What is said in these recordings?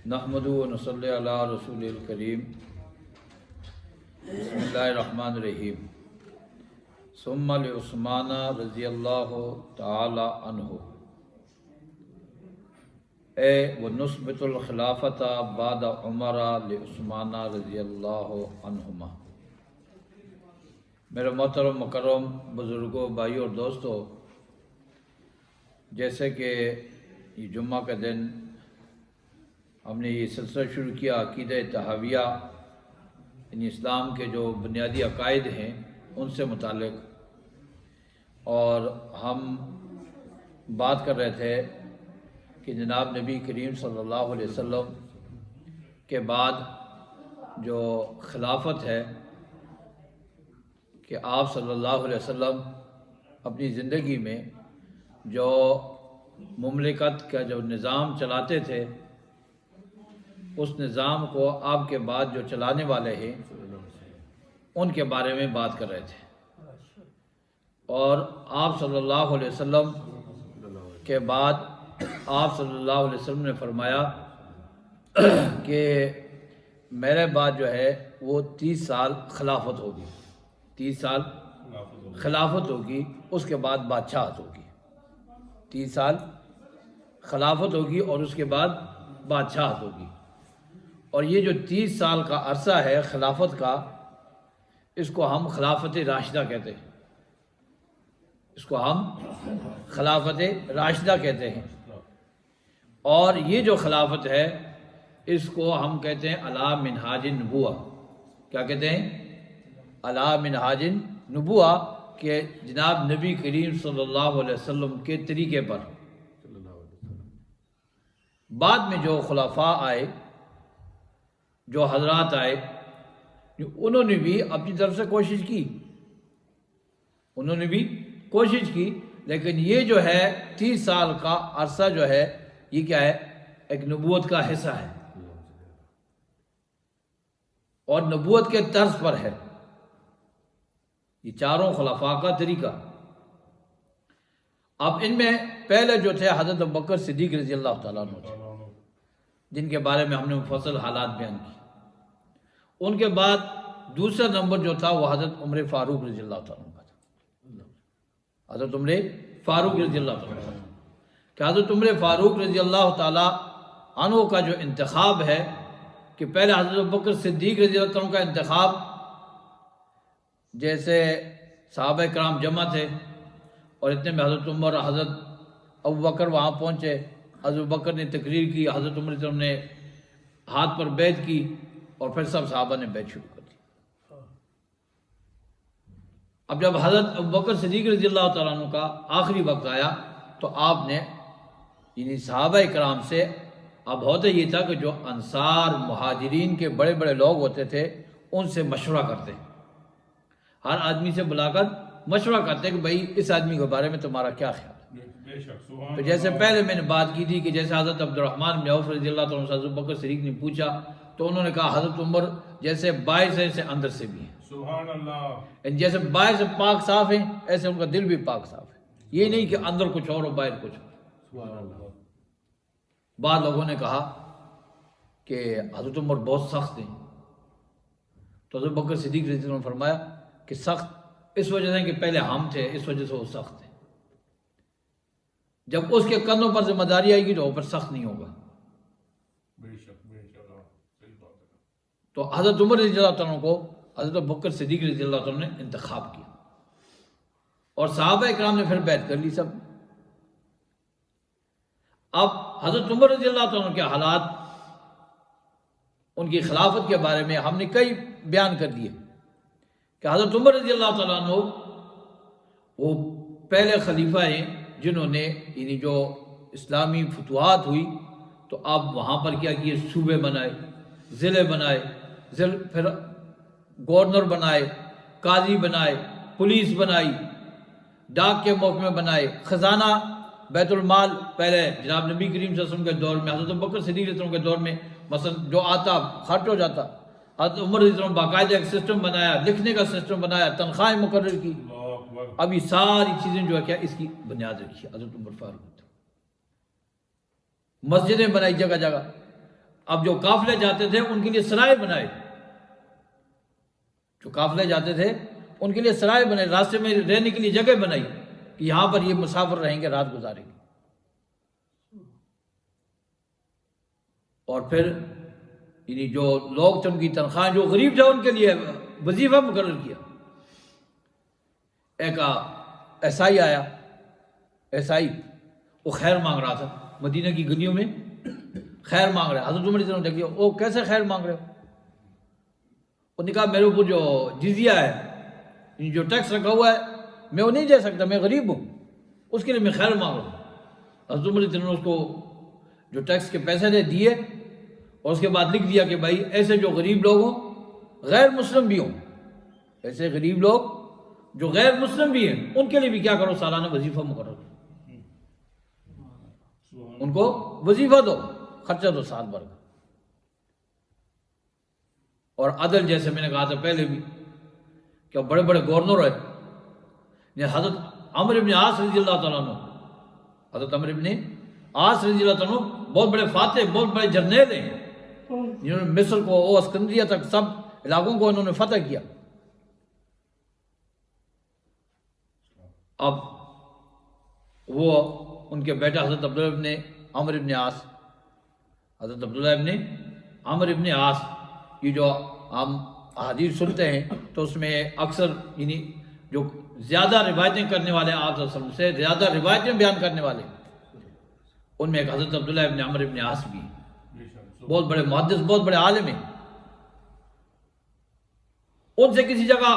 نحمدہ و نصلی علی رسول الکریم بسم اللہ الرحمن الرحیم ثم لعثمان رضی اللہ تعالی عنہ ونثبت الخلافۃ بعد عمر لعثمان رضی اللہ عنہما۔ میرے محترم مکرم بزرگوں، بھائیوں اور دوستوں، جیسے کہ یہ جمعہ کا دن ہم نے یہ سلسلہ شروع کیا عقیدہ طحاویہ، یعنی اسلام کے جو بنیادی عقائد ہیں ان سے متعلق، اور ہم بات کر رہے تھے کہ جناب نبی کریم صلی اللہ علیہ وسلم کے بعد جو خلافت ہے کہ آپ صلی اللہ علیہ وسلم اپنی زندگی میں جو مملکت کا جو نظام چلاتے تھے، اس نظام کو آپ کے بعد جو چلانے والے ہیں ان کے بارے میں بات کر رہے تھے، اور آپ صلی اللہ علیہ وسلم کے بعد آپ صلی اللہ علیہ وسلم نے فرمایا کہ میرے بعد جو ہے وہ 30 سال خلافت ہوگی، 30 سال خلافت ہوگی، اس کے بعد بادشاہت ہوگی، 30 سال خلافت ہوگی اور اس کے بعد بادشاہت ہوگی۔ اور یہ جو 30 سال کا عرصہ ہے خلافت کا، اس کو ہم خلافت راشدہ کہتے ہیں، اس کو ہم خلافت راشدہ کہتے ہیں۔ اور یہ جو خلافت ہے اس کو ہم کہتے ہیں علی منہاج النبوہ۔ کیا کہتے ہیں؟ علی منہاج النبوہ، کہ جناب نبی کریم صلی اللہ علیہ وسلم کے طریقے پر۔ بعد میں جو خلفاء آئے، جو حضرات آئے، انہوں نے بھی اپنی طرف سے کوشش کی، انہوں نے بھی کوشش کی، لیکن یہ جو ہے 30 سال کا عرصہ جو ہے یہ کیا ہے؟ ایک نبوت کا حصہ ہے، اور نبوت کے طرز پر ہے یہ چاروں خلفاء کا طریقہ۔ اب ان میں پہلے جو تھے حضرت ابوبکر صدیق رضی اللہ تعالیٰ عنہ تھے، جن کے بارے میں ہم نے مفصل حالات بیان کی۔ ان کے بعد دوسرا نمبر جو تھا وہ حضرت عمر فاروق رضی اللہ تعالیٰ عنہ کا تھا، حضرت عمر فاروق رضی اللہ تعالیٰ عنہ، کہ حضرت عمر فاروق رضی اللہ تعالیٰ عنہ کا جو انتخاب ہے، کہ پہلے حضرت ابوبکر صدیق رضی اللہ عنہ کا انتخاب، جیسے صحابہ کرام جمع تھے اور اتنے میں حضرت عمر، حضرت ابوبکر وہاں پہنچے، حضرت ابوبکر نے تقریر کی، حضرت عمر نے ہاتھ پر بیعت کی، اور پھر سب صحابہ نے بیعت شروع کر دی۔ اب جب حضرت ابوبکر صدیق رضی اللہ تعالیٰ عنہ کا آخری وقت آیا تو آپ نے یعنی صحابہ کرام سے، اب ہوتا یہ تھا کہ جو انصار مہاجرین کے بڑے بڑے لوگ ہوتے تھے ان سے مشورہ کرتے، ہر آدمی سے بلا کر مشورہ کرتے کہ بھائی اس آدمی کے بارے میں تمہارا کیا خیال ہے۔ تو جیسے پہلے میں نے بات کی تھی کہ جیسے حضرت عبد الرحمن بن عوف رضی اللہ تعالیٰ عنہ سے حضرت ابوبکر صدیق نے پوچھا تو انہوں نے کہا حضرت عمر جیسے باہر سے ایسے اندر سے بھی ہیں، سبحان اللہ، جیسے باہر سے پاک صاف ہیں ایسے ان کا دل بھی پاک صاف ہے، یہ نہیں کہ اندر کچھ اور باہر کچھ اور۔ بعض لوگوں نے کہا کہ حضرت عمر بہت سخت ہیں، تو حضرت ابوبکر صدیق رضی اللہ عنہ نے فرمایا کہ سخت اس وجہ سے کہ پہلے ہم تھے، اس وجہ سے وہ سخت ہیں، جب اس کے کندھوں پر ذمہ داری آئے گی تو وہ پر سخت نہیں ہوگا۔ بے شک صحیح بات ہے۔ تو حضرت عمر رضی اللہ عنہ کو حضرت ابوبکر صدیق رضی اللہ عنہ نے انتخاب کیا، اور صحابہ کرام نے پھر بیعت کر لی سب۔ اب حضرت عمر رضی اللہ عنہ کے حالات، ان کی خلافت کے بارے میں ہم نے کئی بیان کر دیے کہ حضرت عمر رضی اللہ تعالیٰ عنہ وہ پہلے خلیفہ ہیں جنہوں نے یعنی جو اسلامی فتوحات ہوئی تو اب وہاں پر کیا کیے، صوبے بنائے، ضلع بنائے، پھر گورنر بنائے، قاضی بنائے، پولیس بنائی، ڈاک کے محکمے بنائے، خزانہ بیت المال پہلے جناب نبی کریم صلی اللہ علیہ وسلم کے دور میں، حضرت ابوبکر صدیق رضی اللہ عنہ کے دور میں مثلا جو آتا خرچ ہو جاتا، حضرت عمر رضی اللہ عنہ باقاعدہ ایک سسٹم بنایا، لکھنے کا سسٹم بنایا، تنخواہیں مقرر کی، اب یہ ساری چیزیں جو ہے کیا اس کی بنیاد رکھی حضرت عمر فاروق نے۔ مسجدیں بنائی جگہ جگہ، اب جو قافلے جاتے تھے ان کے لیے سرائے بنائے، جو قافلے جاتے تھے ان کے لیے سرائے بنائے، راستے میں رہنے کے لیے جگہ بنائی کہ یہاں پر یہ مسافر رہیں گے، رات گزاریں گے۔ اور پھر یعنی جو لوگ تھے ان کی تنخواہ، جو غریب تھے ان کے لیے وظیفہ مقرر کیا۔ ایک عیسائی آیا، عیسائی وہ خیر مانگ رہا تھا مدینہ کی گلیوں میں، خیر مانگ رہا ہے۔ حضرت عمر نے دیکھا وہ کیسے خیر مانگ رہے ہو؟ انہوں نے کہا میرے اوپر جو جزیہ ہے، جو ٹیکس رکھا ہوا ہے، میں وہ نہیں دے سکتا، میں غریب ہوں، اس کے لیے میں خیر مانگ رہا ہوں۔ حضرت عمر نے اس کو جو ٹیکس کے پیسے نے دیے، اور اس کے بعد لکھ دیا کہ بھائی ایسے جو غریب لوگ ہوں، غیر مسلم بھی ہوں، ایسے غریب لوگ جو غیر مسلم بھی ہیں ان کے لیے بھی کیا کرو، سالانہ وظیفہ مقرر کرو، ان کو وظیفہ دو، خرچہ دو سال بھر کا۔ اور عدل جیسے میں نے کہا تھا پہلے بھی کہ بڑے بڑے گورنر ہے، حضرت عمرو بن عاص رضی اللہ تعالیٰ عنہ، حضرت عمرو بن عاص رضی اللہ تعالیٰ عنہ بہت بڑے فاتح، بہت بڑے جرنیل ہیں، جنہوں نے مصر کو اور اسکندریہ تک سب علاقوں کو انہوں نے فتح کیا۔ اب وہ ان کے بیٹا حضرت عبداللہ ابن عمرو ابن عاص، حضرت عبداللہ ابن عمرو ابن عاص، یہ جو ہم احادیث سنتے ہیں تو اس میں اکثر یعنی جو زیادہ روایتیں کرنے والے ہیں آپ صلی اللہ علیہ وسلم سے زیادہ روایتیں بیان کرنے والے، ان میں ایک حضرت عبداللہ ابن عمرو ابن عاص بھی ہیں، بہت بڑے محدث، بہت بڑے عالم ہیں۔ ان سے کسی جگہ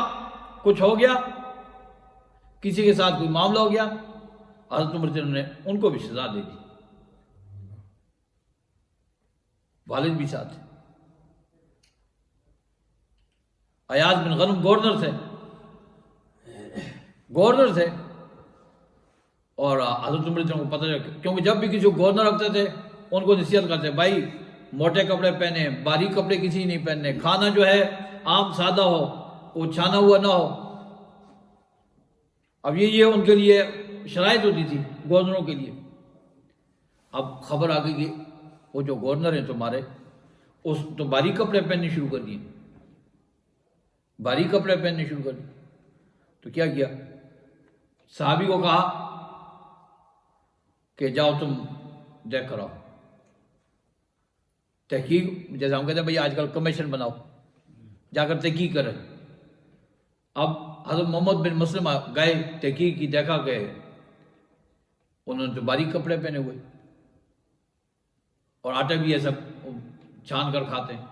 کچھ ہو گیا، کسی کے ساتھ کوئی معاملہ ہو گیا، حضرت عمر نے ان کو بھی سزا دے دی، والد بھی ساتھ تھے۔ ایاز بن غنم گورنر تھے، گورنر تھے، اور حضرت عمر کو پتہ چلا، کیونکہ جب بھی کسی کو گورنر رکھتے تھے ان کو نصیحت کرتے بھائی موٹے کپڑے پہنے، باریک کپڑے کسی نہیں پہننے، کھانا جو ہے عام سادہ ہو، وہ چھانا ہوا نہ ہو۔ اب یہ ان کے لیے شرائط ہوتی تھی گورنروں کے لیے۔ اب خبر آ گئی کہ وہ جو گورنر ہیں تمہارے اس تو باریک کپڑے پہننے شروع کر دیے، باریک کپڑے پہننے شروع کر دیے۔ تو کیا کیا، صحابی کو کہا کہ جاؤ تم دیکھ کر آؤ، تحقیق، جیسے ہم کہتے ہیں بھائی آج کل کمیشن بناؤ، جا کر تحقیق کریں۔ اب حضرت محمد بن مسلم گئے، تحقیق کی، دیکھا کہ انہوں نے تو باریک کپڑے پہنے ہوئے اور آٹا بھی یہ سب چھان کر کھاتے ہیں۔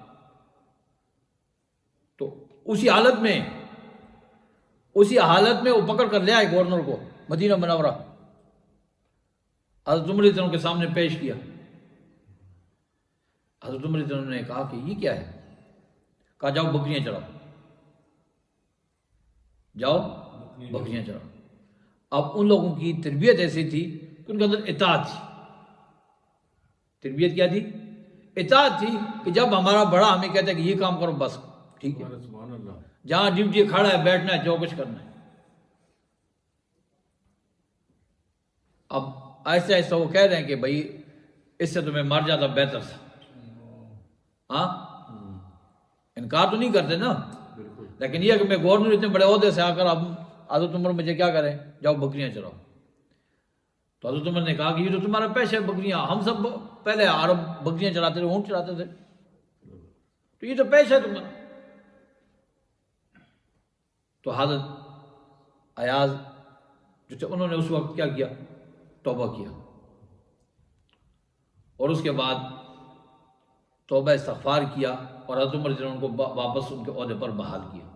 تو اسی حالت میں وہ پکڑ کر لے آئے گورنر کو مدینہ منورہ، حضرت عمر رضی اللہ عنہ کے سامنے پیش کیا۔ حضرت عمر رضی اللہ عنہ نے کہا کہ یہ کیا ہے؟ کہا جاؤ بکریاں چراؤ، جاؤ بکریاں چراؤ۔ اب ان لوگوں کی تربیت ایسی تھی کہ ان کے اندر اطاعت تھی۔ تربیت کیا تھی؟ اطاعت تھی، کہ جب ہمارا بڑا ہمیں کہتا ہے کہ یہ کام کرو بس ٹھیک ہے، سبحان اللہ۔ جہاں ڈیوٹی کھڑا ہے بیٹھنا ہے، جو کچھ کرنا ہے۔ اب آہستہ آہستہ وہ کہہ رہے ہیں کہ بھائی اس سے تمہیں مر جاتا بہتر تھا۔ ہاں انکار تو نہیں کرتے نا، لیکن یہ کہ میں گورنر اتنے بڑے عہدے سے آ کر اب حضرت عمر مجھے کیا کریں، جاؤ بکریاں چراؤ۔ تو حضرت عمر نے کہا کہ یہ تو تمہارا پیشہ ہے بکریاں، ہم سب پہلے عرب بکریاں چراتے تھے، اونٹ چراتے تھے، تو یہ تو پیشہ ہے تمہارا۔ تو حضرت ایاز جو تھے انہوں نے اس وقت کیا کیا، توبہ کیا، اور اس کے بعد توبہ استغفار کیا، اور حضرت عمر نے ان کو واپس ان کے عہدے پر بحال کیا،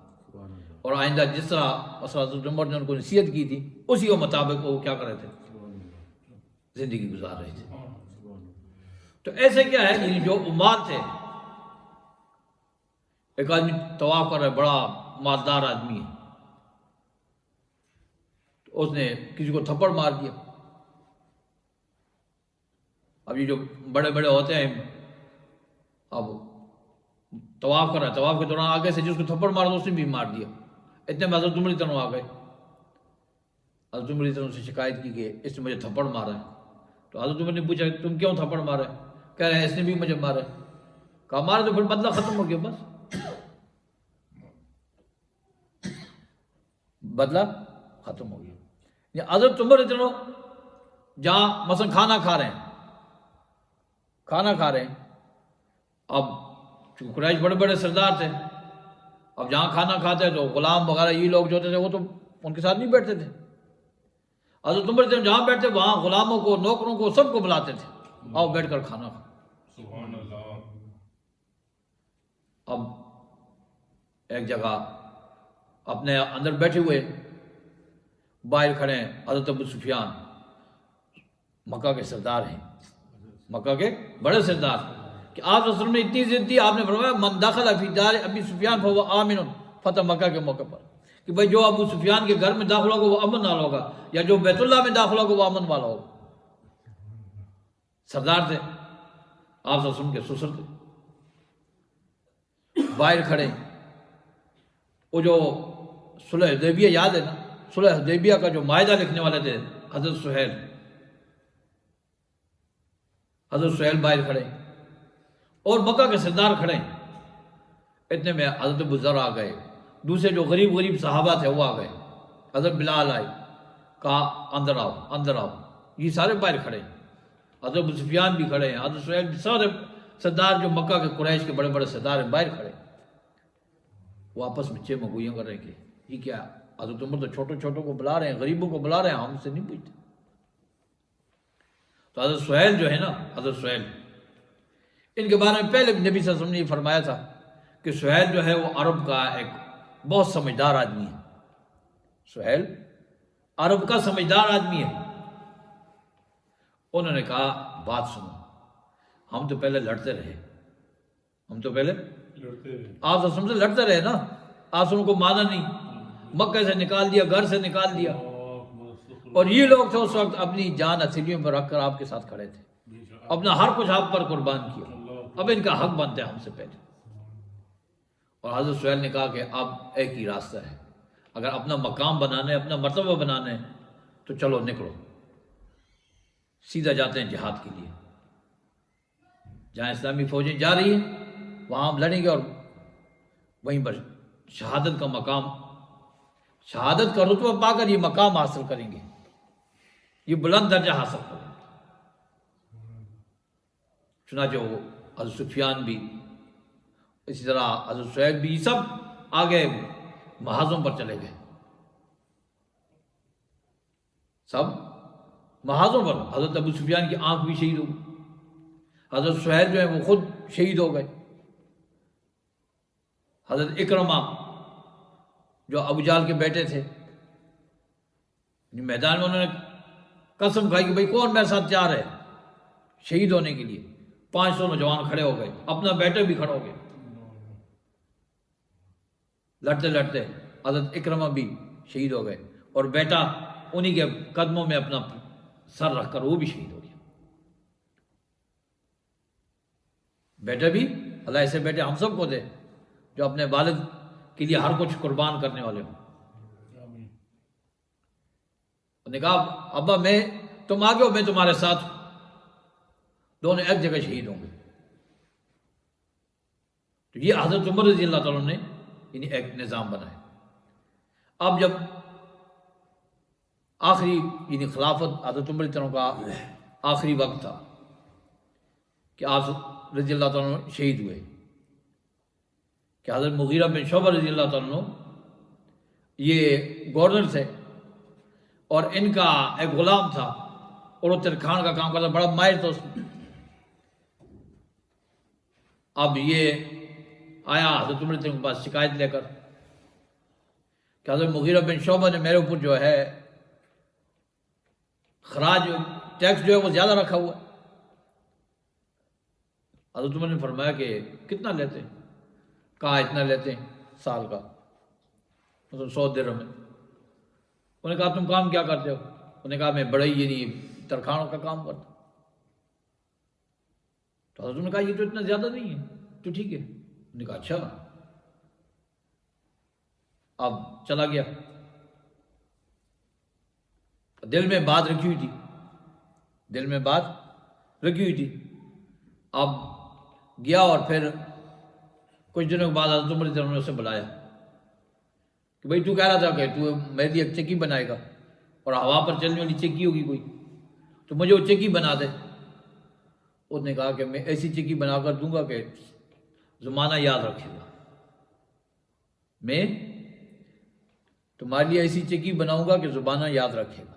اور آئندہ جس طرح حضرت عمر نے ان کو نصیحت کی تھی اسی کے مطابق وہ کیا کر رہے تھے، زندگی گزار رہے تھے۔ تو ایسے کیا ہے کہ جو عمال تھے، ایک آدمی طواف کر رہا ہے، بڑا مالدار آدمی ہے، تو اس نے کسی کو تھپڑ مار دیا۔ اب یہ جو بڑے بڑے ہوتے ہیں، اب طواف کر رہا ہے، طواف کے دوران آگے سے جس کو تھپڑ مارا اس نے بھی مار دیا۔ اتنے میں حضرت عمر آ گئے، حضرت عمر سے شکایت کی کہ اس نے مجھے تھپڑ مارا ہے۔ تو حضرت عمر نے پوچھا تم کیوں تھپڑ مارا ہے؟ کہہ رہے ہیں اس نے بھی مجھے مارا ہے۔ کہا مارے تو پھر بدلہ ختم ہو گیا، بس بدلہ ختم ہو گیا. یہ حضرت عمر اتنا جہاں مثلا کھانا کھا رہے ہیں، اب چونکہ قریش بڑے بڑے سردار تھے، اب جہاں کھانا کھاتے تو غلام وغیرہ یہ لوگ جو ہوتے تھے وہ تو ان کے ساتھ نہیں بیٹھتے تھے. حضرت عمر جہاں بیٹھتے وہاں غلاموں کو، نوکروں کو، سب کو بلاتے تھے، آؤ بیٹھ کر کھانا کھاؤ. سبحان اللہ. اب ایک جگہ اپنے اندر بیٹھے ہوئے، باہر کھڑے ہیں حضرت ابو سفیان، مکہ کے سردار ہیں، مکہ کے بڑے سردار، کہ آپ صلی اللہ علیہ وسلم نے اتنی ضد دی، آپ نے فرمایا من دخل فی دار ابی سفیان فهو آمن، فتح مکہ کے موقع پر، کہ بھئی جو ابو سفیان کے گھر میں داخل ہوگا وہ امن والا ہوگا، یا جو بیت اللہ میں داخل ہوگا وہ امن والا ہوگا. سردار تھے، آپ صلی اللہ علیہ وسلم کے سسر تھے، باہر کھڑے. وہ جو صلح حدیبیہ یاد ہے نا، صلح حدیبیہ کا جو معاہدہ لکھنے والے تھے حضرت سہیل باہر کھڑے، اور مکہ کے سردار کھڑے. اتنے میں حضرت ابو ذر آ گئے، دوسرے جو غریب صحابہ تھے وہ آ گئے، حضرت بلال آئے، کہا اندر آؤ اندر آؤ. یہ سارے باہر کھڑے، حضرت ابو سفیان بھی کھڑے ہیں، حضرت سہیل بھی، سارے سردار جو مکہ کے قریش کے بڑے بڑے سردار ہیں باہر کھڑے. وہ آپس میں چیمہ گوئیاں کر رہے ہیں کہ یہ کیا، حضرت عمر تو چھوٹوں کو بلا رہے ہیں، غریبوں کو بلا رہے ہیں، ہم سے نہیں پوچھتے. تو حضرت سہیل جو ہے نا، حضرت سہیل، ان کے بارے میں پہلے نبی صلی اللہ علیہ وسلم نے یہ فرمایا تھا کہ سہیل جو ہے وہ عرب کا ایک بہت سمجھدار آدمی ہے. سہیل عرب کا سمجھدار آدمی ہے. انہوں نے کہا بات سنو، ہم تو پہلے لڑتے رہے، لڑتے رہے. آپ رسول سے لڑتے رہے نا، آپ کو مانا نہیں، مکہ سے نکال دیا، گھر سے نکال دیا، اور یہ لوگ تھے اس وقت اپنی جان ہتھیلیوں پر رکھ کر آپ کے ساتھ کھڑے تھے، اپنا ہر کچھ آپ پر قربان کیا، اب ان کا حق بنتا ہے ہم سے پہلے. اور حضرت سہیل نے کہا کہ اب ایک ہی راستہ ہے، اگر اپنا مقام بنانا ہے، اپنا مرتبہ بنانا ہے تو چلو نکلو، سیدھا جاتے ہیں جہاد کے لیے. جہاں اسلامی فوجیں جا رہی ہیں وہاں ہم لڑیں گے، اور وہیں پر شہادت کا مقام، شہادت کا رتبہ پا کر یہ مقام حاصل کریں گے، یہ بلند درجہ حاصل کریں گے. چنانچہ وہ حضرت سفیان بھی، اسی طرح حضرت سہیل بھی، سب آگے محاذوں پر چلے گئے، سب محاذوں پر. حضرت ابو سفیان کی آنکھ بھی شہید ہو گئی، حضرت سہیل جو ہے وہ خود شہید ہو گئے. حضرت اکرمہ جو ابو جہل کے بیٹے تھے، میدان میں انہوں نے قسم کھائی کہ بھئی کون میرے ساتھ تیار ہے شہید ہونے کے لیے. 500 نوجوان کھڑے ہو گئے، اپنا بیٹے بھی کھڑے ہو گئے. لڑتے لڑتے حضرت اکرمہ بھی شہید ہو گئے، اور بیٹا انہی کے قدموں میں اپنا سر رکھ کر وہ بھی شہید ہو گیا. بیٹے بھی، اللہ ایسے بیٹے ہم سب کو دے جو اپنے والد کے لیے ہر کچھ قربان کرنے والے ہوں. انہوں نے کہا ابا تم آگے ہو، میں تمہارے ساتھ ہوں، دونوں ایک جگہ شہید ہوں گے. تو یہ حضرت عمر رضی اللہ تعالیٰ نے یعنی ایک نظام بنایا. اب جب آخری یعنی خلافت حضرت عمر کا آخری وقت تھا کہ آپ رضی اللہ تعالیٰ شہید ہوئے، کہ حضرت مغیرہ بن شعبہ رضی اللہ تعالیٰ یہ گورنر تھے، اور ان کا ایک غلام تھا اور وہ ترکھان کا کام کرتا، بڑا ماہر تھا اس میں. اب یہ آیا حضرت عمر کے پاس شکایت لے کر کہ حضرت مغیرہ بن شعبہ نے میرے اوپر جو ہے خراج ٹیکس جو ہے وہ زیادہ رکھا ہوا ہے. حضرت عمر نے فرمایا کہ کتنا لیتے ہیں؟ کہا اتنا لیتے ہیں سال کا، مثلا 100 درہم ہے. انہوں نے کہا تم کام کیا کرتے ہو؟ انہوں نے کہا میں بڑے یعنی ترخانوں کا کام کرتا ہوں. تو حضرت نے کہا یہ تو اتنا زیادہ نہیں ہے، تو ٹھیک ہے. انہوں نے کہا اچھا. اب چلا گیا، دل میں بات رکھی ہوئی تھی، اب گیا اور پھر کچھ دنوں کے بعد حضرت عمر رضی اللہ عنہ نے اسے بلایا کہ بھائی تو کہہ رہا تھا کہ تو میرے لیے ایک چکی بنائے گا اور ہوا پر چلنے والی چکی ہوگی کوئی، تو مجھے وہ چکی بنا دے۔ اس نے کہا کہ میں ایسی چکی بنا کر دوں گا کہ زمانہ یاد رکھے گا، میں تمہارے لیے ایسی چکی بناؤں گا کہ زمانہ یاد رکھے گا۔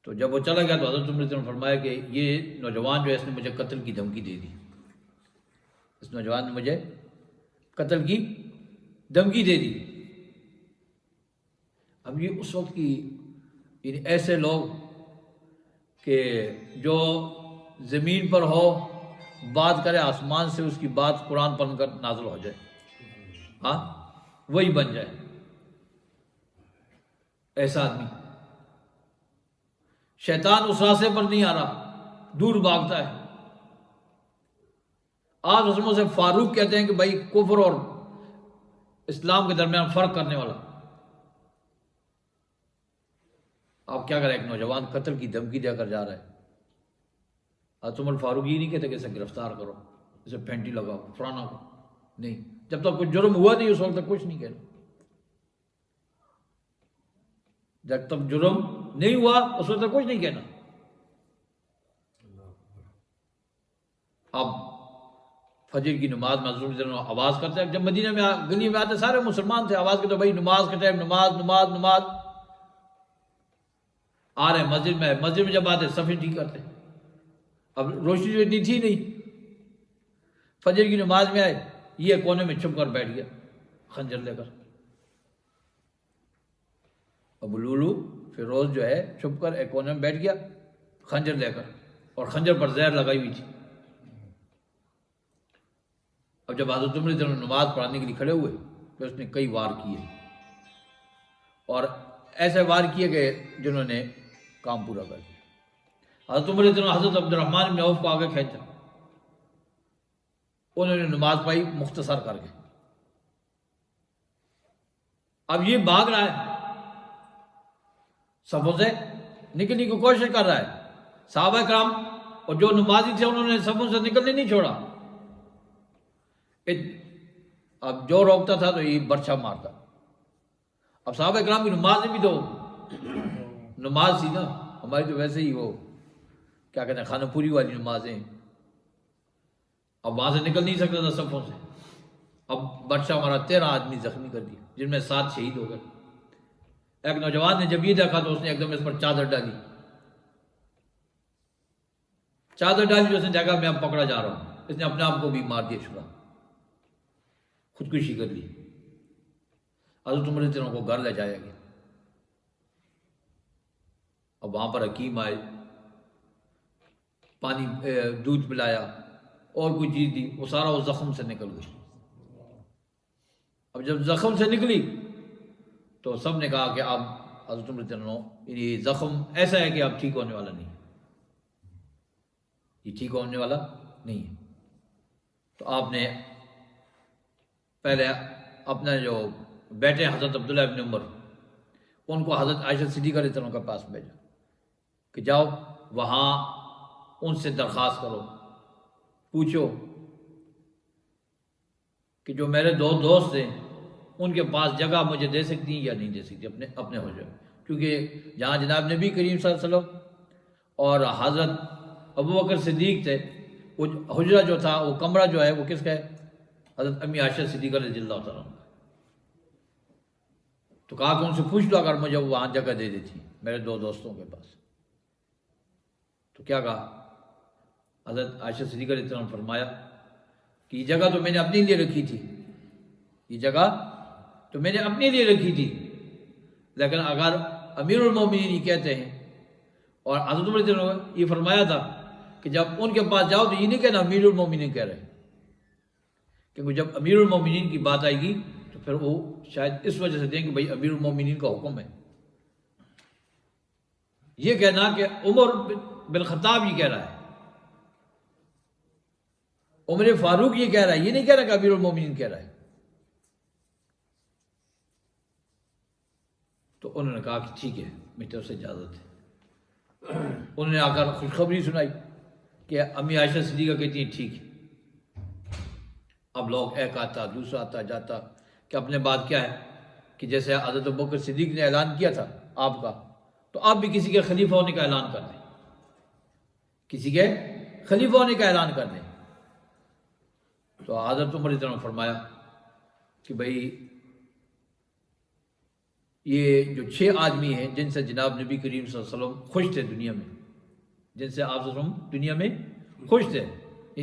تو جب وہ چلا گیا تو حضرت عمر رضی اللہ عنہ نے فرمایا کہ یہ نوجوان جو ہے اس نے مجھے قتل کی دھمکی دے دی، اس نوجوان نے مجھے قتل کی دھمکی دے دی۔ اب یہ اس وقت کی یعنی ایسے لوگ کہ جو زمین پر ہو بات کرے آسمان سے، اس کی بات قرآن پڑھ کر نازل ہو جائے، ہاں وہی بن جائے ایسا آدمی۔ شیطان اس راستے پر نہیں آ رہا، دور بھاگتا ہے۔ آپ رسموں سے فاروق کہتے ہیں کہ بھائی کفر اور اسلام کے درمیان فرق کرنے والا۔ آپ کیا کریں، ایک نوجوان قتل کی دھمکی دے کر جا رہا ہے، حضرت عمر فاروق یہ نہیں کہتے کہ اسے گرفتار کرو، اسے پھینٹی لگاؤ، فلانا کو نہیں، جب تک کچھ جرم ہوا نہیں اس وقت تک کچھ نہیں کہنا، جب تک جرم نہیں ہوا اس وقت تک کچھ نہیں کہنا۔ اب فجر کی نماز میں حضرت آواز کرتے ہیں، جب مدینہ میں گلی میں آتے سارے مسلمان تھے، آواز کرتے بھائی نماز کا ٹائم، نماز نماز نماز۔ آ رہے مسجد میں جب آتے صفیں ٹھیک کرتے، اب روشنی جو اتنی تھی نہیں، فجر کی نماز میں آئے، یہ کونے میں چھپ کر بیٹھ گیا خنجر لے کر۔ ابو لولو فیروز جو ہے چھپ کر ایک کونے میں بیٹھ گیا خنجر لے کر، اور خنجر پر زہر لگائی ہوئی تھی۔ اب جب حضرت عمر رضی اللہ عنہ نماز پڑھانے کے لیے کھڑے ہوئے تو اس نے کئی وار کیے، اور ایسے وار کیے کہ جنہوں نے کام پورا کر دیا۔ حضرت عمر رضی اللہ عنہ حضرت عبد الرحمن بن عوف کو آگے کھینچا، انہوں نے نماز پڑھی مختصر کر کے۔ اب یہ بھاگ رہا ہے، صفوں سے نکلنے کی کوشش کر رہا ہے۔ صحابہ کرام اور جو نمازی تھے انہوں نے صفوں سے نکلنے نہیں چھوڑا۔ اب جو روکتا تھا تو یہ برچھا مارتا۔ اب صحابہ کرام کی نماز میں بھی تو نماز تھی نا، ہماری تو ویسے ہی وہ کیا کہتے ہیں خانہ پوری والی نمازیں، اب وہاں سے نکل نہیں سکتا تھا صفوں سے۔ اب برچھا مارا، 13 آدمی زخمی کر دیا، جن میں 7 شہید ہو گئے۔ ایک نوجوان نے جب یہ دیکھا تو اس نے ایک دم اس پر چادر ڈالی، جو اس نے دیکھا میں اب پکڑا جا رہا ہوں، اس نے اپنے آپ کو بھی مار دیا، چھڑا خودکشی کر لی۔ حضرت عمر رضی اللہ عنہ کو گھر لے جایا گیا۔ اب وہاں پر حکیم آئے، پانی دودھ پلایا اور کوئی چیز دی، وہ سارا اس زخم سے نکل گئی۔ اب جب زخم سے نکلی تو سب نے کہا کہ اب حضرت عمر رضی اللہ عنہ یہ زخم ایسا ہے کہ اب ٹھیک ہونے والا نہیں، یہ ٹھیک ہونے والا نہیں ہے۔ تو آپ نے پہلے اپنا جو بیٹے حضرت عبداللہ ابن عمر ان کو حضرت عائشہ صدیقہ رضی اللہ عنہ کے پاس بھیجا کہ جاؤ وہاں ان سے درخواست کرو، پوچھو کہ جو میرے 2 دوست ہیں ان کے پاس جگہ مجھے دے سکتی ہیں یا نہیں دے سکتی اپنے حجرے، کیونکہ جہاں جناب نبی کریم صلی اللہ علیہ وسلم اور حضرت ابو بکر صدیق تھے، وہ حجرہ جو تھا، وہ کمرہ جو ہے وہ کس کا ہے؟ حضرت امی عائشہ صدیقہ رضی اللہ تعالیٰ عنہ۔ تو کہا کہ ان سے پوچھ لو اگر مجھے وہاں جگہ دے دیتی میرے 2 دوستوں کے پاس۔ تو کیا کہا حضرت عائشہ صدیقہ رضی اللہ عنہ نے فرمایا کہ یہ جگہ تو میں نے اپنے لیے رکھی تھی، یہ جگہ تو میں نے اپنے لیے رکھی تھی، لیکن اگر امیر المومنین یہ کہتے ہیں، اور حضرت عمر رضی اللہ عنہ یہ فرمایا تھا کہ جب ان کے پاس جاؤ تو یہ نہیں کہنا امیر المومنین کہہ رہے ہیں، کیونکہ جب امیر المومنین کی بات آئے گی تو پھر وہ شاید اس وجہ سے دیں کہ بھائی امیر المومنین کا حکم ہے۔ یہ کہنا کہ عمر بن خطاب یہ کہہ رہا ہے، عمر فاروق یہ کہہ رہا ہے، یہ نہیں کہہ رہا کہ امیر المومنین کہہ رہا ہے۔ تو انہوں نے کہا کہ ٹھیک ہے میری طرف سے اجازت ہے۔ انہوں نے آ کر خوشخبری سنائی کہ امی عائشہ صدیقہ کہتی ہیں ٹھیک ہے. اب لوگ ایک آتا دوسرا آتا جاتا کہ اپنے بات کیا ہے کہ جیسے حضرت ابوبکر صدیق نے اعلان کیا تھا آپ کا، تو آپ بھی کسی کے خلیفہ ہونے کا اعلان کر دیں، کسی کے خلیفہ ہونے کا اعلان کر دیں. تو حضرت عمر رضی اللہ عنہ نے فرمایا کہ بھائی یہ جو 6 آدمی ہیں جن سے جناب نبی کریم صلی اللہ علیہ وسلم خوش تھے دنیا میں، جن سے آپ صلی اللہ علیہ وسلم دنیا میں خوش تھے،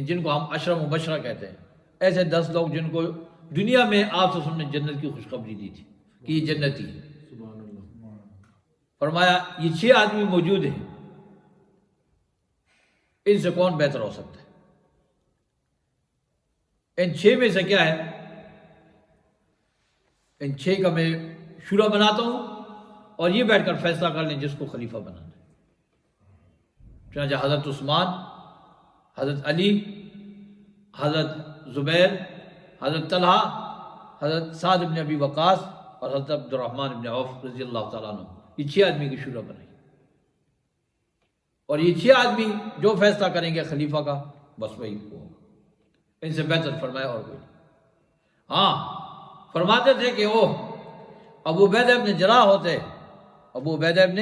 جن کو ہم عشرہ مبشرہ کہتے ہیں، ایسے 10 لوگ جن کو دنیا میں آپ صلی اللہ علیہ وسلم نے جنت کی خوشخبری دی تھی کہ یہ جنتی ہے. فرمایا یہ 6 آدمی موجود ہیں، ان سے کون بہتر ہو سکتا ہے؟ ان 6 میں سے کیا ہے، ان 6 کا میں شورا بناتا ہوں اور یہ بیٹھ کر فیصلہ کر لیں جس کو خلیفہ بنانا ہے. چنانچہ حضرت عثمان، حضرت علی، حضرت زبیر، حضرت طلحہ، حضرت سعد بن ابی وقاص اور حضرت عبد الرحمن بن عوف رضی اللہ تعالیٰ عنہ، یہ 6 آدمی کی شورا بنائی. اور یہ 6 آدمی جو فیصلہ کریں گے خلیفہ کا بس وہی ہوگا. ان سے بہتر فرمایا اور کوئی نہیں. ہاں فرماتے تھے کہ وہ ابو عبیدہ ابن جراح ہوتے، ابو عبیدہ ابن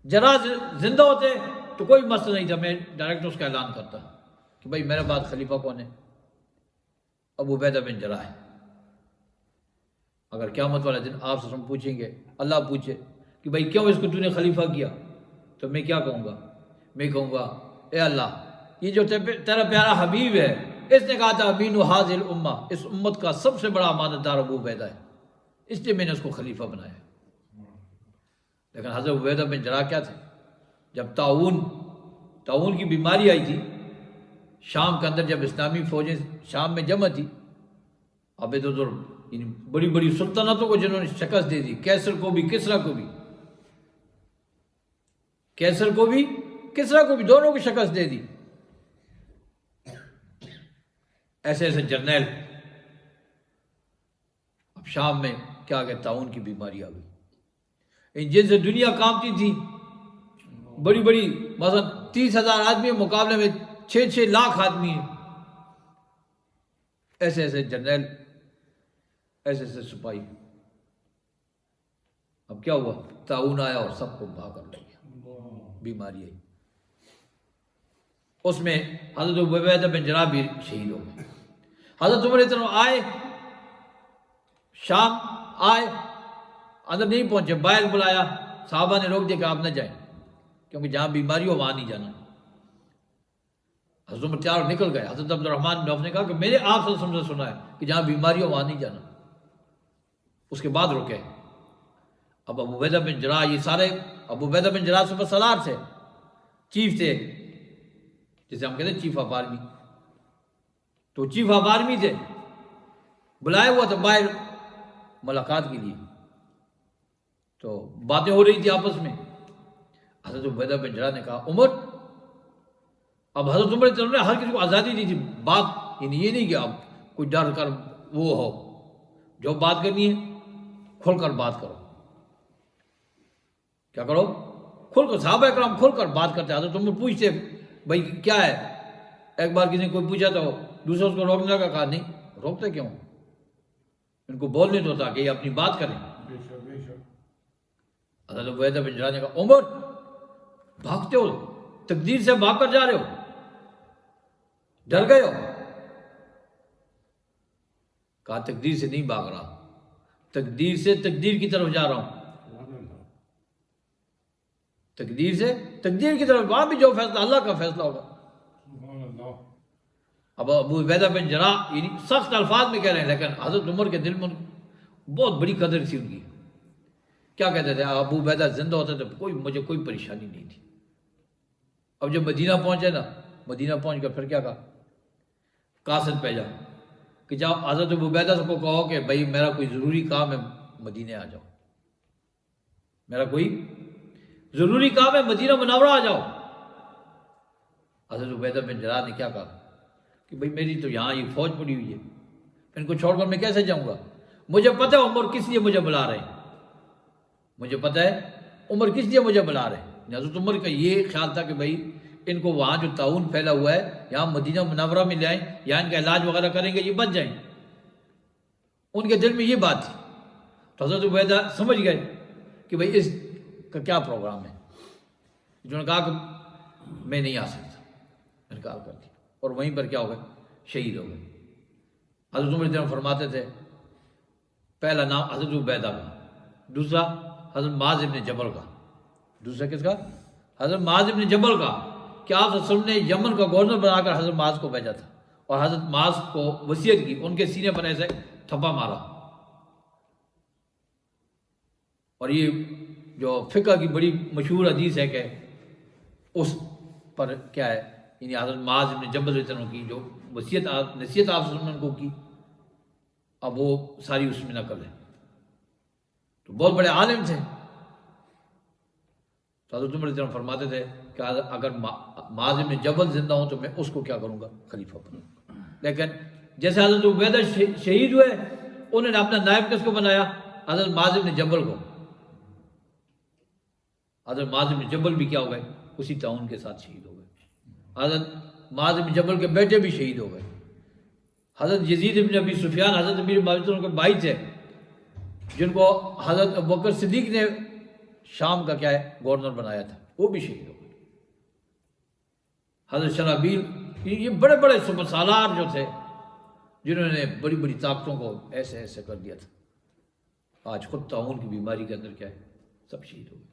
جراح زندہ ہوتے تو کوئی مسئلہ نہیں تھا، میں ڈائریکٹ اس کا اعلان کرتا کہ بھائی میرے بعد خلیفہ کون ہے؟ ابو عبیدہ بن جراح ہے. اگر قیامت والے دن آپ سے ہم پوچھیں گے، اللہ پوچھے کہ بھائی کیوں اس کو تو نے خلیفہ کیا، تو میں کیا کہوں گا؟ میں کہوں گا اے اللہ یہ جو تیرا پیارا حبیب ہے اس نے کہا تھا امین حاضر الامہ، اس امت کا سب سے بڑا امانت دار ابو عبیدہ ہے، اس لیے میں نے اس کو خلیفہ بنایا. لیکن حضرت عبیدہ بن جراح کیا تھے؟ جب تعاون کی بیماری آئی تھی شام کے اندر، جب اسلامی فوجیں شام میں جمع تھی، اب ادھر بڑی بڑی سلطنتوں کو جنہوں نے شکست دے دی، کیسر کو بھی کسرا کو بھی، کیسر کو بھی کسرا کو بھی، دونوں کو شکست دے دی. ایسے ایسے جرنیل، اب شام میں کیا کہ تعاون کی بیماری آ گئی. جن سے دنیا کانپتی تھی، بڑی بڑی مثلا 30,000 آدمی کے مقابلے میں 6 لاکھ آدمی ہیں، ایسے ایسے جرنیل، ایسے ایسے سپاہی. اب کیا ہوا؟ تعاون آیا اور سب کو بھا کر لے گیا، بیماری آئی. اس میں حضرت عبیدہ بن جراح بھی شہید ہو گئے. حضرت عمر رضی اللہ عنہ آئے، شام آئے، اندر نہیں پہنچے، باہر بلایا، صحابہ نے روک دیا کہ آپ نہ جائیں کیونکہ جہاں بیماری ہو وہاں نہیں جانا. حضرت عمر تیار نکل گئے. حضرت عبد الرحمن بن عوف نے کہا کہ میں نے آپ صلی اللہ علیہ وسلم سے سنا ہے کہ جہاں بیماری ہو وہاں نہیں جانا. اس کے بعد رکے. اب ابو عبیدہ بن جراح، یہ سارے ابو عبیدہ بن جراح سپر سالار تھے، چیف تھے، جسے ہم کہتے ہیں چیف آف آرمی. تو چیف آف آرمی تھے، بلائے ہوا تھا باہر ملاقات کے لیے. تو باتیں ہو رہی تھی آپس میں. حضرت عبیدہ بن جراح نے کہا عمر، اب حضرت عمر نے ہر کسی کو آزادی دی تھی بات، یعنی یہ نہیں کہ اب کوئی ڈر کر وہ ہو، جو بات کرنی ہے کھل کر بات کرو. کیا کرو؟ کھل کر. صحابہ کرام کھل کر بات کرتے. حضرت عمر پوچھتے بھائی کیا ہے؟ ایک بار کسی نے کوئی پوچھا تو دوسرے اس کو روکنے کا کہا نہیں. روکتے کیوں؟ ان کو بولنے دو تاکہ یہ اپنی بات کریں. حضرت عبیدہ بن جراح نے کہا عمر بھاگتے ہو، تقدیر سے بھاگ کر جا رہے ہو، ڈر گئے ہو؟ کہا تقدیر سے نہیں بھاگ رہا، تقدیر سے تقدیر کی طرف جا رہا ہوں. تقدیر سے تقدیر کی طرف، وہاں بھی جو فیصلہ اللہ کا فیصلہ ہوگا. اب ابو عبیدہ بن جراح یعنی سخت الفاظ میں کہہ رہے ہیں، لیکن حضرت عمر کے دل میں بہت بڑی قدر تھی ان کی. کیا کہتے تھے؟ ابو عبیدہ زندہ ہوتے تھے مجھے کوئی پریشانی نہیں تھی. اب جب مدینہ پہنچے نا، مدینہ پہنچ کر پھر کیا کہا؟ قاصد بھیجا کہ جاؤ حضرت ابو عبیدہ کو کہو کہ بھائی میرا کوئی ضروری کام ہے، مدینہ آ جاؤ، میرا کوئی ضروری کام ہے، مدینہ منورہ آ جاؤ. حضرت عبیدہ بن جراح نے کیا کہا کہ بھائی میری تو یہاں یہ فوج پڑی ہوئی ہے، ان کو چھوڑ کر میں کیسے جاؤں گا؟ مجھے پتہ ہے عمر کس لیے مجھے بلا رہے ہیں، مجھے پتہ ہے عمر کس لیے مجھے بلا رہے ہیں. حضرت عمر کا یہ خیال تھا کہ بھائی ان کو وہاں جو تعاون پھیلا ہوا ہے یہاں مدینہ منورہ میں لے آئیں، یہاں ان کا علاج وغیرہ کریں گے، یہ بچ جائیں۔ ان کے دل میں یہ بات تھی، تو حضرت عبیدہ سمجھ گئے کہ بھئی اس کا کیا پروگرام ہے۔ جنہوں نے کہا کہ میں نہیں آ سکتا، انکار کر دیا، اور وہیں پر کیا ہو گئے، شہید ہو گئے۔ حضرت عمر رضی اللہ عنہ فرماتے تھے پہلا نام حضرت عبیدہ کا، دوسرا حضرت معاذ ابن جبل کا، دوسرا کس کا؟ حضرت معاذ ابن جبل کا، کہ آپ صلی اللہ علیہ وسلم نے یمن کا گورنر بنا کر حضرت معاذ کو بھیجا تھا، اور حضرت معاذ کو وصیت کی، ان کے سینے پر ایسے تھپا مارا۔ اور یہ جو فقہ کی بڑی مشہور حدیث ہے کہ اس پر کیا ہے، یعنی حضرت معاذ ابن جبل رضی اللہ عنہ کی جو نصیحت آپ صلی اللہ علیہ وسلم نے ان کو کی، اب وہ ساری اس میں نقل ہے۔ تو بہت بڑے عالم تھے، تو حضرت عمر رضی اللہ عنہ فرماتے تھے کہ اگر معاذ ابن جبل زندہ ہوں تو میں اس کو کیا کروں گا، خلیفہ بنوں گا۔ لیکن جیسے حضرت عبیدہ شہید ہوئے، انہوں نے اپنا نائب کس کو بنایا؟ حضرت معاذ ابن جبل کو۔ حضرت معاذ ابن جبل بھی کیا ہو گئے، اسی تعاون کے ساتھ شہید ہو گئے۔ حضرت معاذ ابن جبل کے بیٹے بھی شہید ہو گئے۔ حضرت یزید ابن ابی سفیان حضرت امیر معاویہ کے بھائی تھے، جن کو حضرت ابوبکر صدیق نے شام کا کیا ہے گورنر بنایا تھا، وہ بھی شہید ہو گئے۔ حضرت شرحبیل، یہ بڑے بڑے سپر سالار جو تھے، جنہوں نے بڑی بڑی طاقتوں کو ایسے ایسے کر دیا تھا، آج خود تعاون کی بیماری کے اندر کیا ہے، سب شہید ہو گئے۔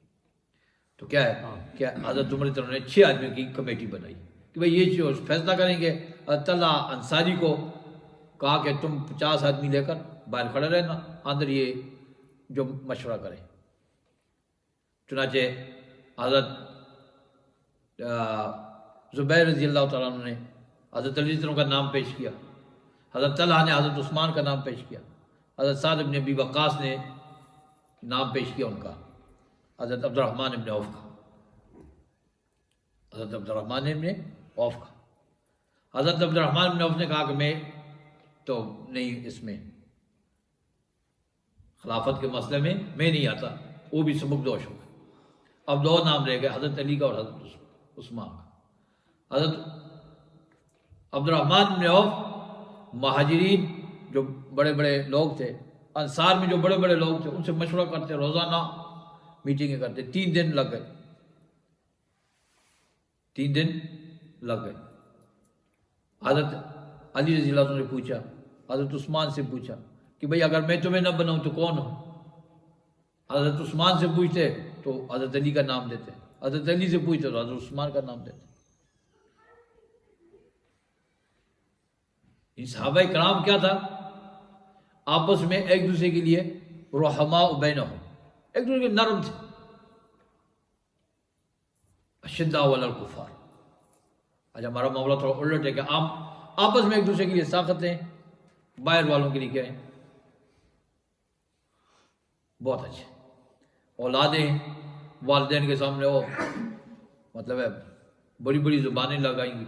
تو کیا ہے کہ حضرت عمر رضی اللہ عنہ نے 6 آدمیوں کی کمیٹی بنائی کہ بھئی یہ جو فیصلہ کریں گے۔ حضرت طلحہ انصاری کو کہا کہ تم 50 آدمی لے کر باہر کھڑے رہنا، اندر یہ جو مشورہ کریں۔ چنانچہ حضرت زبیر رضی اللہ تعالیٰ عنہ نے حضرت علی رضی اللہ عنہ کا نام پیش کیا، حضرت طلحہ نے حضرت عثمان کا نام پیش کیا، حضرت سعد بن ابی وقاص نے نام پیش کیا ان کا، حضرت عبد الرحمن ابن عوف کا، حضرت عبد الرحمن ابن عوف کا۔ حضرت عبد الرحمن ابن عوف نے کہا کہ میں تو نہیں، اس میں خلافت کے مسئلے میں میں نہیں آتا، وہ بھی سبکدوش ہو گئے۔ اب 2 نام رہ گئے، حضرت علی کا اور حضرت عثمان کا۔ حضرت عبد الرحمن بن عوف مہاجرین جو بڑے بڑے لوگ تھے، انصار میں جو بڑے بڑے لوگ تھے، ان سے مشورہ کرتے، روزانہ میٹنگیں کرتے۔ 3 دن لگ گئے، 3 دن لگ گئے۔ حضرت علی رضی اللہ عنہ نے پوچھا، حضرت عثمان سے پوچھا کہ بھئی اگر میں تمہیں نہ بناؤں تو کون ہوں؟ حضرت عثمان سے پوچھتے تو حضرت علی کا نام دیتے، حضرت علی سے پوچھتے تو حضرت عثمان کا نام دیتے۔ ان صحابہ کرام کیا تھا، آپس میں ایک دوسرے کے لیے رحماء بینہم، ایک دوسرے کے نرم تھے، اشداء علی الکفار۔ آج ہمارا معاملہ تھوڑا الٹ ہے کہ ہم آپس میں ایک دوسرے کے لیے ساخت ہیں، باہر والوں کے لیے کیا ہیں، بہت اچھے۔ اولادیں والدین کے سامنے وہ مطلب ہے بڑی بڑی زبانیں لگائیں گی،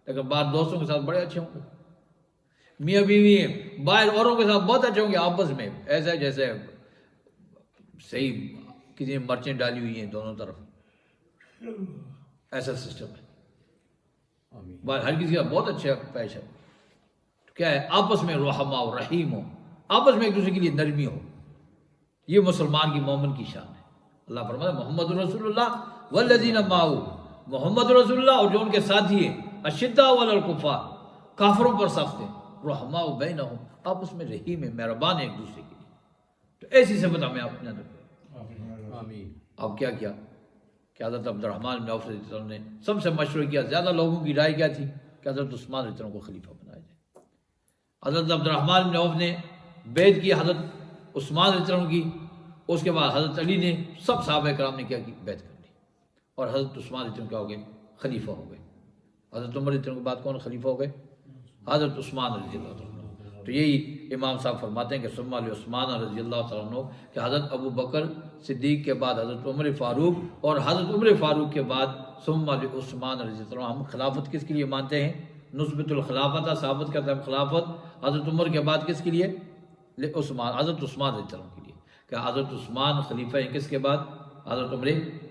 لیکن بعد دوستوں کے ساتھ بڑے اچھے ہوں گے۔ میاں بیوی باہر اوروں کے ساتھ بہت اچھے ہوں گے، آپس میں ایسا جیسے صحیح کسی نے مرچیں ڈالی ہوئی ہیں دونوں طرف، ایسا سسٹم ہے۔ باہر ہر کسی کا بہت اچھا پیش ہے، کیا ہے آپس میں رحماء و رحیم ہو، آپس میں ایک دوسرے کے لیے نرمی ہو۔ یہ مسلمان کی مومن کی شان ہے۔ اللہ فرماتا ہے محمد رسول اللہ والذین معہ، محمد رسول اللہ اور جو ان کے ساتھی ہیں، اشداء علی الکفار، کافروں پر سخت ہیں، رحماء بینہم، آپس میں رحیم ہے، مہربان ہے ایک دوسرے کے لیے۔ تو ایسی صفت ہمیں اپنے اندر۔ آمین۔ اب کیا کیا کہ حضرت عبد الرحمن بن عوف رضی اللہ عنہ نے سب سے مشورہ کیا، زیادہ لوگوں کی رائے کیا تھی کہ حضرت عثمان رضی اللہ عنہ کو خلیفہ بنایا جائے۔ حضرت عبد الرحمن بن عوف نے بیعت کی حضرت عثمان رضی اللہ عنہ کی، اس کے بعد حضرت علی نے، سب صحابہ کرام نے کیا کی، بیعت کر لی، اور حضرت عثمان رضی اللہ عنہ کیا ہو گئے، خلیفہ ہو گئے۔ حضرت عمر رضی اللہ عنہ کے بعد کون خلیفہ ہو گئے؟ حضرت عثمان رضی اللہ عنہ۔ تو یہی امام صاحب فرماتے ہیں کہ ثم عثمان رضی اللہ تعالیٰ عنہ، کہ حضرت ابو بکر صدیق کے بعد حضرت عمر فاروق، اور حضرت عمر فاروق کے بعد ثم عثمان رضی اللہ عنہ۔ ہم خلافت کس کے لیے مانتے ہیں؟ نسبت الخلافت، ثابت کرتے ہیں خلافت حضرت عمر کے بعد کس کے لیے؟ عثمان، حضرت عثمان رضی اللہ عنہ کے لیے، کہ حضرت عثمان خلیفہ ہیں کس کے بعد؟ حضرت عمر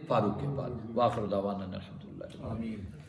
فاروق کے بعد۔ وآخر دعوانا الحمدللہ۔ آمین۔